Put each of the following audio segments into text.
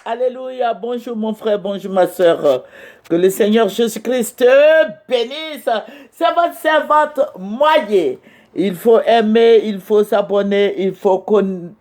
Alléluia. Bonjour mon frère, bonjour ma soeur. Que le Seigneur Jésus-Christ te bénisse. C'est votre servante moyenne. Il faut aimer, il faut s'abonner, il faut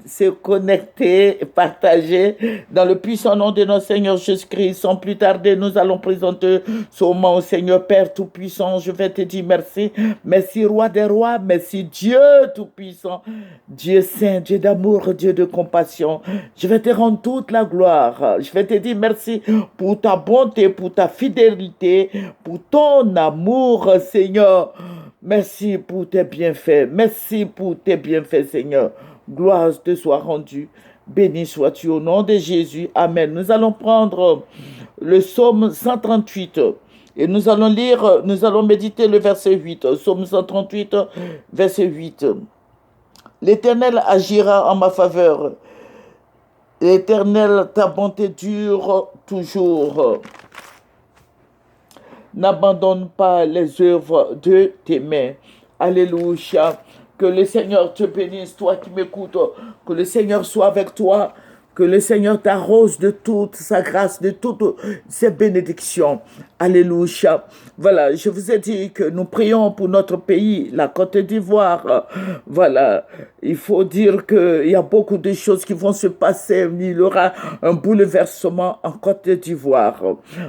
se connecter, partager dans le puissant nom de notre Seigneur Jésus-Christ. Sans plus tarder, nous allons présenter sûrement au Seigneur Père Tout-Puissant. Je vais te dire merci. Merci Roi des Rois. Merci Dieu Tout-Puissant. Dieu Saint, Dieu d'amour, Dieu de compassion. Je vais te rendre toute la gloire. Je vais te dire merci pour ta bonté, pour ta fidélité, pour ton amour, Seigneur. Merci pour tes bienfaits. Merci pour tes bienfaits, Seigneur. Gloire te soit rendue. Béni sois-tu au nom de Jésus. Amen. Nous allons prendre le psaume 138 et nous allons lire, nous allons méditer le verset 8. Psaume 138, verset 8. L'Éternel agira en ma faveur. L'Éternel, ta bonté dure toujours. N'abandonne pas les œuvres de tes mains. Alléluia. Que le Seigneur te bénisse, toi qui m'écoutes. Que le Seigneur soit avec toi. Que le Seigneur t'arrose de toute sa grâce, de toutes ses bénédictions. Alléluia. Voilà, je vous ai dit que nous prions pour notre pays, la Côte d'Ivoire. Voilà, il faut dire qu'il y a beaucoup de choses qui vont se passer. Il y aura un bouleversement en Côte d'Ivoire.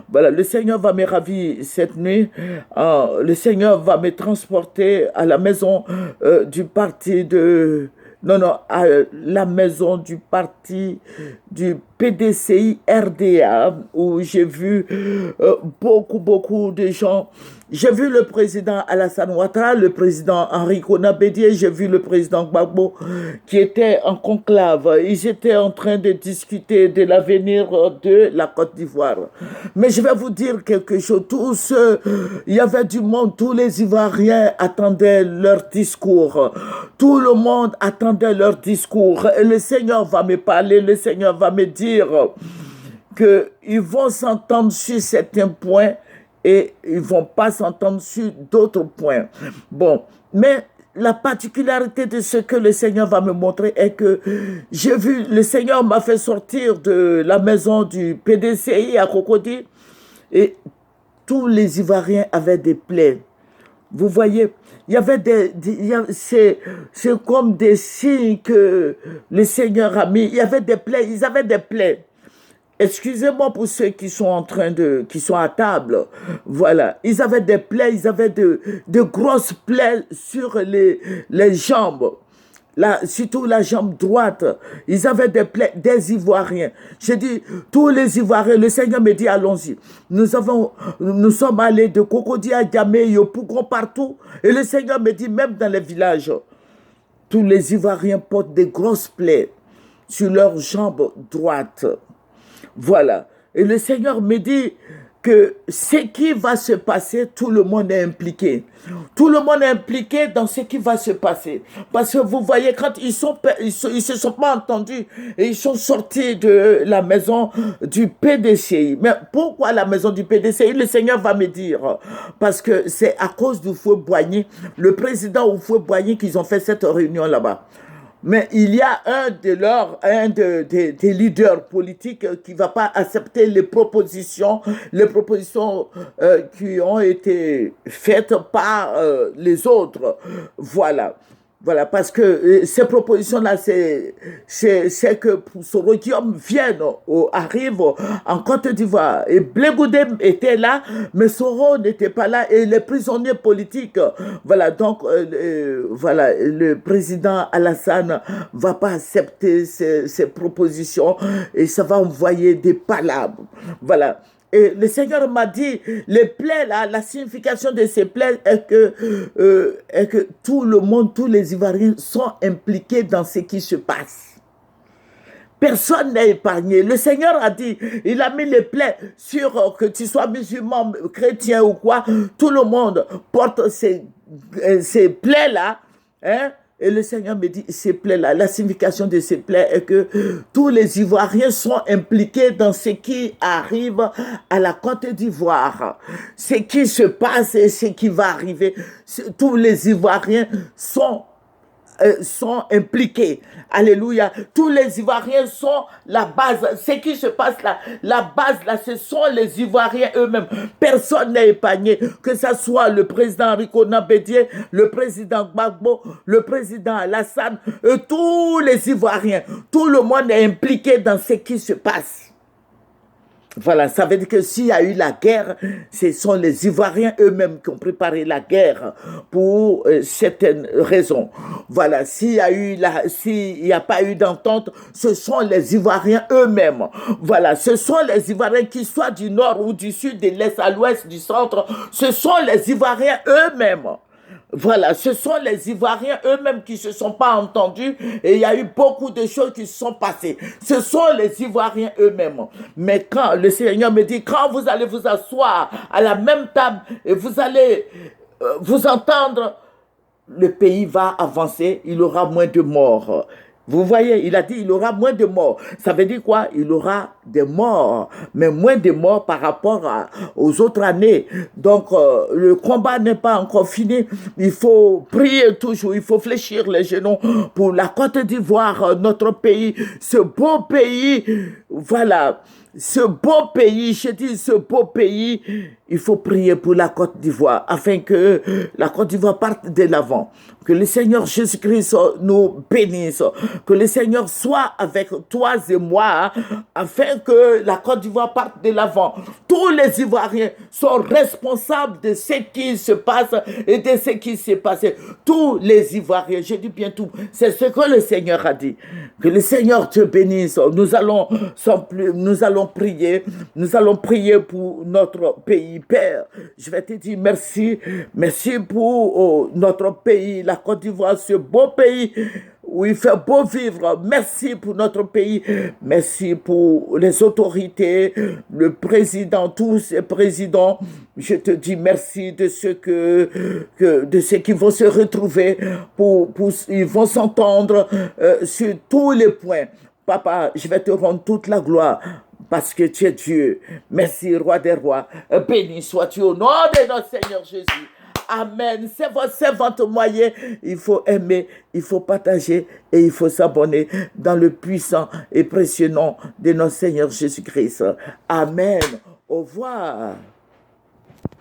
Voilà, le Seigneur va me ravir cette nuit. Le Seigneur va me transporter à la maison du parti de... Non, non, à la maison du parti du PDCI RDA, où j'ai vu beaucoup de gens. J'ai vu le président Alassane Ouattara, le président Henri Konabédié, j'ai vu le président Gbagbo qui était en conclave. Ils étaient en train de discuter de l'avenir de la Côte d'Ivoire. Mais je vais vous dire quelque chose. Il y avait du monde, tous les Ivoiriens attendaient leur discours. Tout le monde attendait leur discours. Et le Seigneur va me parler, le Seigneur va me dire qu'ils vont s'entendre sur certains points et ils ne vont pas s'entendre sur d'autres points. Bon, mais la particularité de ce que le Seigneur va me montrer est que j'ai vu, le Seigneur m'a fait sortir de la maison du PDCI à Cocody et tous les Ivoiriens avaient des plaies. Vous voyez, il y avait c'est comme des signes que le Seigneur a mis. Il y avait des plaies, ils avaient des plaies. Excusez-moi pour ceux qui sont qui sont à table. Voilà. Ils avaient des plaies, ils avaient de grosses plaies sur les jambes. Surtout la jambe droite. Ils avaient des plaies, des Ivoiriens. J'ai dit, tous les Ivoiriens, le Seigneur me dit, allons-y. Nous sommes allés de Cocody à Djamé, Yopougon, partout. Et le Seigneur me dit, même dans les villages, tous les Ivoiriens portent des grosses plaies sur leur jambe droite. Voilà. Et le Seigneur me dit que ce qui va se passer, tout le monde est impliqué. Tout le monde est impliqué dans ce qui va se passer. Parce que vous voyez, quand ils se sont pas entendus et ils sont sortis de la maison du PDCI. Mais pourquoi la maison du PDCI? Le Seigneur va me dire. Parce que c'est à cause du feu Boigny, le président au feu Boigny qu'ils ont fait cette réunion là-bas. Mais il y a un des leaders politiques qui ne va pas accepter les propositions qui ont été faites par les autres. Voilà. Voilà, parce que ces propositions-là, c'est que Sorodium arrive en Côte d'Ivoire. Et Blé Goudé était là, mais Soro n'était pas là. Et les prisonniers politiques, voilà, donc, voilà, le président Alassane va pas accepter ces propositions et ça va envoyer des palabres. Voilà. Et le Seigneur m'a dit, les plaies là, la signification de ces plaies est que tout le monde, tous les Ivoiriens sont impliqués dans ce qui se passe. Personne n'est épargné. Le Seigneur a dit, il a mis les plaies sur que tu sois musulman, chrétien ou quoi, tout le monde porte ces plaies là, hein. Et le Seigneur me dit, ces plaies-là, la signification de ces plaies est que tous les Ivoiriens sont impliqués dans ce qui arrive à la Côte d'Ivoire. Ce qui se passe et ce qui va arriver. Tous les Ivoiriens sont sont impliqués. Alléluia. Tous les Ivoiriens sont la base. Ce qui se passe là, la base là, ce sont les Ivoiriens eux-mêmes. Personne n'est épargné. Que ce soit le président Rico Nabédié, le président Gbagbo, le président Alassane, tous les Ivoiriens, tout le monde est impliqué dans ce qui se passe. Voilà, ça veut dire que s'il y a eu la guerre, ce sont les Ivoiriens eux-mêmes qui ont préparé la guerre pour certaines raisons. Voilà, s'il n'y a pas eu d'entente, ce sont les Ivoiriens eux-mêmes. Voilà, ce sont les Ivoiriens qui soient du nord ou du sud, de l'est à l'ouest, du centre, ce sont les Ivoiriens eux-mêmes. Voilà, ce sont les Ivoiriens eux-mêmes qui ne se sont pas entendus et il y a eu beaucoup de choses qui se sont passées. Ce sont les Ivoiriens eux-mêmes. Mais quand le Seigneur me dit, quand vous allez vous asseoir à la même table et vous allez vous entendre, le pays va avancer, il aura moins de morts. Vous voyez, il a dit il aura moins de morts. Ça veut dire quoi? Il aura des morts, mais moins de morts par rapport aux autres années. Donc, le combat n'est pas encore fini. Il faut prier toujours, il faut fléchir les genoux pour la Côte d'Ivoire, notre pays, ce beau pays. Voilà, ce beau pays, je dis ce beau pays, il faut prier pour la Côte d'Ivoire afin que la Côte d'Ivoire parte de l'avant. Que le Seigneur Jésus-Christ nous bénisse. Que le Seigneur soit avec toi et moi afin que la Côte d'Ivoire parte de l'avant. Tous les Ivoiriens sont responsables de ce qui se passe et de ce qui s'est passé. Tous les Ivoiriens, je dis bien tout, c'est ce que le Seigneur a dit. Que le Seigneur te bénisse. Nous allons prier pour notre pays. Père, je vais te dire merci. Merci pour notre pays, la Côte d'Ivoire, ce beau pays où il fait beau vivre. Merci pour notre pays. Merci pour les autorités, le président, tous ces présidents. Je te dis merci de de ceux qui vont se retrouver ils vont s'entendre sur tous les points. Papa, je vais te rendre toute la gloire parce que tu es Dieu. Merci, Roi des rois. Béni sois-tu au nom de notre Seigneur Jésus. Amen. C'est votre moyen. Il faut aimer, il faut partager et il faut s'abonner dans le puissant et précieux nom de notre Seigneur Jésus-Christ. Amen. Au revoir.